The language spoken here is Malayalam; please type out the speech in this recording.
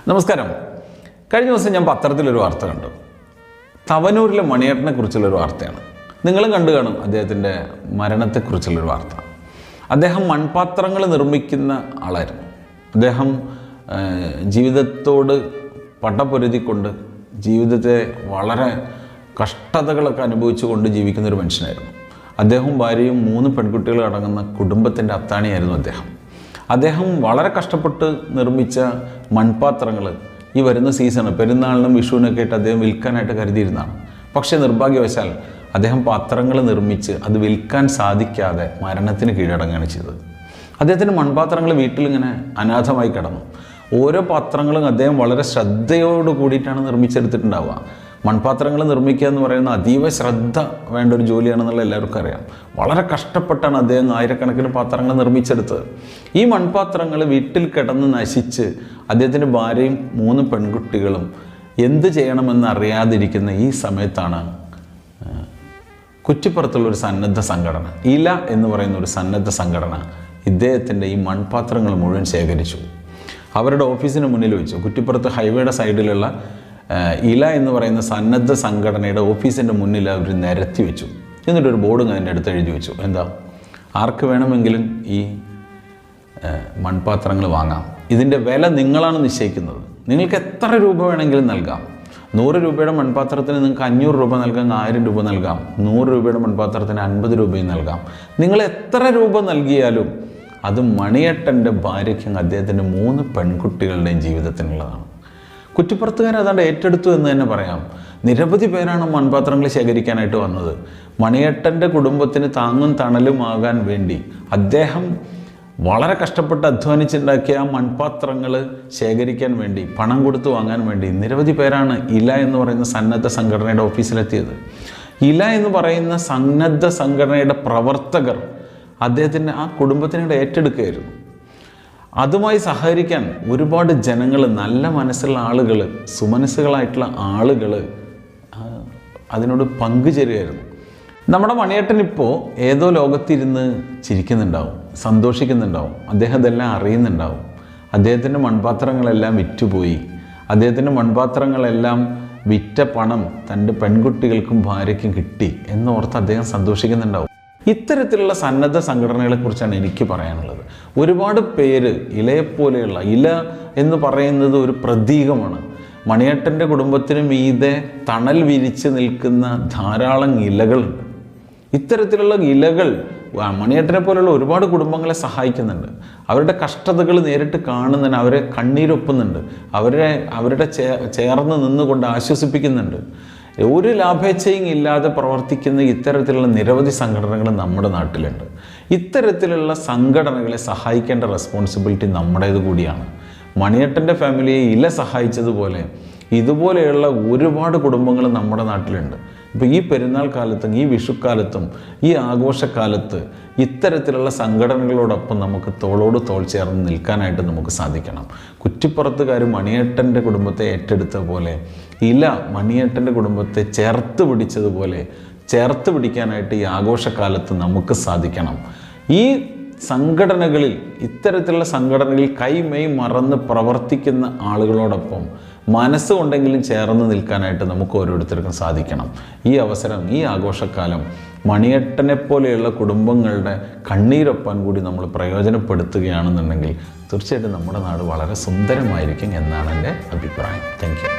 നമസ്കാരം. കഴിഞ്ഞ ദിവസം ഞാൻ പത്രത്തിലൊരു വാർത്ത കണ്ടു. തവനൂരിലെ മണിയേട്ടനെ കുറിച്ചുള്ളൊരു വാർത്തയാണ്. നിങ്ങളും കണ്ടു കാണും അദ്ദേഹത്തിൻ്റെ മരണത്തെക്കുറിച്ചുള്ളൊരു വാർത്ത. അദ്ദേഹം മൺപാത്രങ്ങൾ നിർമ്മിക്കുന്ന ആളായിരുന്നു. അദ്ദേഹം ജീവിതത്തോട് പടപൊരുതിക്കൊണ്ട് ജീവിതത്തെ വളരെ കഷ്ടതകളൊക്കെ അനുഭവിച്ചുകൊണ്ട് ജീവിക്കുന്നൊരു മനുഷ്യനായിരുന്നു. അദ്ദേഹവും ഭാര്യയും 3 പെൺകുട്ടികൾ അടങ്ങുന്ന കുടുംബത്തിൻ്റെ അത്താണിയായിരുന്നു അദ്ദേഹം വളരെ കഷ്ടപ്പെട്ട് നിർമ്മിച്ച മൺപാത്രങ്ങൾ ഈ വരുന്ന സീസണ് പെരുന്നാളിനും വിഷുവിനൊക്കെ ആയിട്ട് അദ്ദേഹം വിൽക്കാനായിട്ട് കരുതിയിരുന്നതാണ്. പക്ഷേ നിർഭാഗ്യവശാൽ അദ്ദേഹം പാത്രങ്ങൾ നിർമ്മിച്ച് അത് വിൽക്കാൻ സാധിക്കാതെ മരണത്തിന് കീഴടങ്ങുകയാണ് ചെയ്തത്. അദ്ദേഹത്തിൻ്റെ മൺപാത്രങ്ങൾ വീട്ടിലിങ്ങനെ അനാഥമായി കിടന്നു. ഓരോ പാത്രങ്ങളും അദ്ദേഹം വളരെ ശ്രദ്ധയോട് കൂടിയിട്ടാണ് നിർമ്മിച്ചെടുത്തിട്ടുണ്ടാവുക. മൺപാത്രങ്ങൾ നിർമ്മിക്കുക എന്ന് പറയുന്ന അതീവ ശ്രദ്ധ വേണ്ട ഒരു ജോലിയാണെന്നുള്ള എല്ലാവർക്കും അറിയാം. വളരെ കഷ്ടപ്പെട്ടാണ് അദ്ദേഹം ആയിരക്കണക്കിന് പാത്രങ്ങൾ നിർമ്മിച്ചെടുത്തത്. ഈ മൺപാത്രങ്ങൾ വീട്ടിൽ കിടന്ന് നശിച്ച് അദ്ദേഹത്തിൻ്റെ ഭാര്യയും 3 പെൺകുട്ടികളും എന്ത് ചെയ്യണമെന്ന് അറിയാതിരിക്കുന്ന ഈ സമയത്താണ് കുറ്റിപ്പുറത്തുള്ളൊരു സന്നദ്ധ സംഘടന, ഇല എന്ന് പറയുന്ന ഒരു സന്നദ്ധ സംഘടന ഇദ്ദേഹത്തിൻ്റെ ഈ മൺപാത്രങ്ങൾ മുഴുവൻ ശേഖരിച്ചു. അവരുടെ ഓഫീസിന് മുന്നിൽ വെച്ചു. കുറ്റിപ്പുറത്ത് ഹൈവേയുടെ സൈഡിലുള്ള ഇല എന്ന് പറയുന്ന സന്നദ്ധ സംഘടനയുടെ ഓഫീസിൻ്റെ മുന്നിൽ അവർ നിരത്തി വെച്ചു. എന്നിട്ടൊരു ബോർഡ് അതിൻ്റെ അടുത്ത് എഴുതി വെച്ചു. എന്താ, ആർക്ക് വേണമെങ്കിലും ഈ മൺപാത്രങ്ങൾ വാങ്ങാം. ഇതിൻ്റെ വില നിങ്ങളാണ് നിശ്ചയിക്കുന്നത്. നിങ്ങൾക്ക് എത്ര രൂപ വേണമെങ്കിലും നൽകാം. 100 രൂപയുടെ മൺപാത്രത്തിന് നിങ്ങൾക്ക് 500 രൂപ നൽകാം, 1000 രൂപ നൽകാം. 100 രൂപയുടെ മൺപാത്രത്തിന് 50 രൂപയും നൽകാം. നിങ്ങൾ എത്ര രൂപ നൽകിയാലും അത് മണിയേട്ടൻ്റെ ഭാര്യയ്ക്കും അദ്ദേഹത്തിൻ്റെ 3 പെൺകുട്ടികളുടെയും ജീവിതത്തിനുള്ളതാണ്. കുറ്റിപ്പുറത്തുകാർ അതാണ്ട് ഏറ്റെടുത്തു എന്ന് തന്നെ പറയാം. നിരവധി പേരാണ് മൺപാത്രങ്ങൾ ശേഖരിക്കാനായിട്ട് വന്നത്. മണിയേട്ടൻ്റെ കുടുംബത്തിന് താങ്ങും തണലുമാകാൻ വേണ്ടി അദ്ദേഹം വളരെ കഷ്ടപ്പെട്ട് അധ്വാനിച്ചുണ്ടാക്കിയ ആ മൺപാത്രങ്ങൾ ശേഖരിക്കാൻ വേണ്ടി, പണം കൊടുത്ത് വാങ്ങാൻ വേണ്ടി നിരവധി പേരാണ് ഇല എന്ന് പറയുന്ന സന്നദ്ധ സംഘടനയുടെ ഓഫീസിലെത്തിയത്. ഇല എന്ന് പറയുന്ന സന്നദ്ധ സംഘടനയുടെ പ്രവർത്തകർ അദ്ദേഹത്തിൻ്റെ ആ കുടുംബത്തിനോട് ഏറ്റെടുക്കുകയായിരുന്നു. അതുമായി സഹകരിക്കാൻ ഒരുപാട് ജനങ്ങൾ, നല്ല മനസ്സുള്ള ആളുകൾ, സുമനസ്സുകളായിട്ടുള്ള ആളുകൾ അതിനോട് പങ്കുചേരുകയായിരുന്നു. നമ്മുടെ മണിയേട്ടൻ ഇപ്പോൾ ഏതോ ലോകത്തിരുന്ന് ചിരിക്കുന്നുണ്ടാവും, സന്തോഷിക്കുന്നുണ്ടാവും. അദ്ദേഹം ഇതെല്ലാം അറിയുന്നുണ്ടാവും. അദ്ദേഹത്തിൻ്റെ മൺപാത്രങ്ങളെല്ലാം വിറ്റുപോയി. അദ്ദേഹത്തിൻ്റെ മൺപാത്രങ്ങളെല്ലാം വിറ്റ പണം തൻ്റെ പെൺകുട്ടികൾക്കും ഭാര്യയ്ക്കും കിട്ടി എന്നോർത്ത് അദ്ദേഹം സന്തോഷിക്കുന്നുണ്ടാവും. ഇത്തരത്തിലുള്ള സന്നദ്ധ സംഘടനകളെക്കുറിച്ചാണ് എനിക്ക് പറയാനുള്ളത്. ഒരുപാട് പേര് ഇലയെപ്പോലെയുള്ള, ഇല എന്ന് പറയുന്നത് ഒരു പ്രതീകമാണ്. മണിയേട്ടൻ്റെ കുടുംബത്തിന് മീതെ തണൽ വിരിച്ച് നിൽക്കുന്ന ധാരാളം ഇലകളുണ്ട്. ഇത്തരത്തിലുള്ള ഇലകൾ മണിയേട്ടനെ പോലെയുള്ള ഒരുപാട് കുടുംബങ്ങളെ സഹായിക്കുന്നുണ്ട്. അവരുടെ കഷ്ടതകൾ നേരിട്ട് കാണുന്നുണ്ട്, അവരെ കണ്ണീരൊപ്പുന്നുണ്ട്, അവരുടെ ചേർന്ന് നിന്നുകൊണ്ട് ആശ്വസിപ്പിക്കുന്നുണ്ട്. ഒരു ലാഭേച്ഛയും ഇല്ലാതെ പ്രവർത്തിക്കുന്ന ഇത്തരത്തിലുള്ള നിരവധി സംഘടനകൾ നമ്മുടെ നാട്ടിലുണ്ട്. ഇത്തരത്തിലുള്ള സംഘടനകളെ സഹായിക്കേണ്ട റെസ്പോൺസിബിലിറ്റി നമ്മുടേത് കൂടിയാണ്. മണിയേട്ടൻ്റെ ഫാമിലിയെ ഇല സഹായിച്ചതുപോലെ ഇതുപോലെയുള്ള ഒരുപാട് കുടുംബങ്ങൾ നമ്മുടെ നാട്ടിലുണ്ട്. ഇപ്പോൾ ഈ പെരുന്നാൾ കാലത്തും ഈ വിഷുക്കാലത്തും ഈ ആഘോഷക്കാലത്ത് ഇത്തരത്തിലുള്ള സംഘടനകളോടൊപ്പം നമുക്ക് തോളോട് തോൾ ചേർന്ന് നിൽക്കാനായിട്ട് നമുക്ക് സാധിക്കണം. കുറ്റിപ്പുറത്തുകാർ മണിയേട്ടൻ്റെ കുടുംബത്തെ ഏറ്റെടുത്ത പോലെ ഇല മണിയേട്ടൻ്റെ കുടുംബത്തെ ചേർത്ത് പിടിച്ചതുപോലെ ചേർത്ത് പിടിക്കാനായിട്ട് ഈ ആഘോഷക്കാലത്ത് നമുക്ക് സാധിക്കണം. ഈ സംഘടനകളിൽ, ഇത്തരത്തിലുള്ള സംഘടനകളിൽ കൈമെയ് മറന്ന് പ്രവർത്തിക്കുന്ന ആളുകളോടൊപ്പം മനസ്സുകൊണ്ടെങ്കിലും ചേർന്ന് നിൽക്കാനായിട്ട് നമുക്ക് ഓരോരുത്തർക്കും സാധിക്കണം. ഈ അവസരം, ഈ ആഘോഷക്കാലം മണിയേട്ടനെ പോലെയുള്ള കുടുംബങ്ങളുടെ കണ്ണീരൊപ്പാൻ കൂടി നമ്മൾ പ്രയോജനപ്പെടുത്തുകയാണെന്നുണ്ടെങ്കിൽ തീർച്ചയായിട്ടും നമ്മുടെ നാട് വളരെ സുന്ദരമായിരിക്കും എന്നാണ് എൻ്റെ അഭിപ്രായം. Thank you.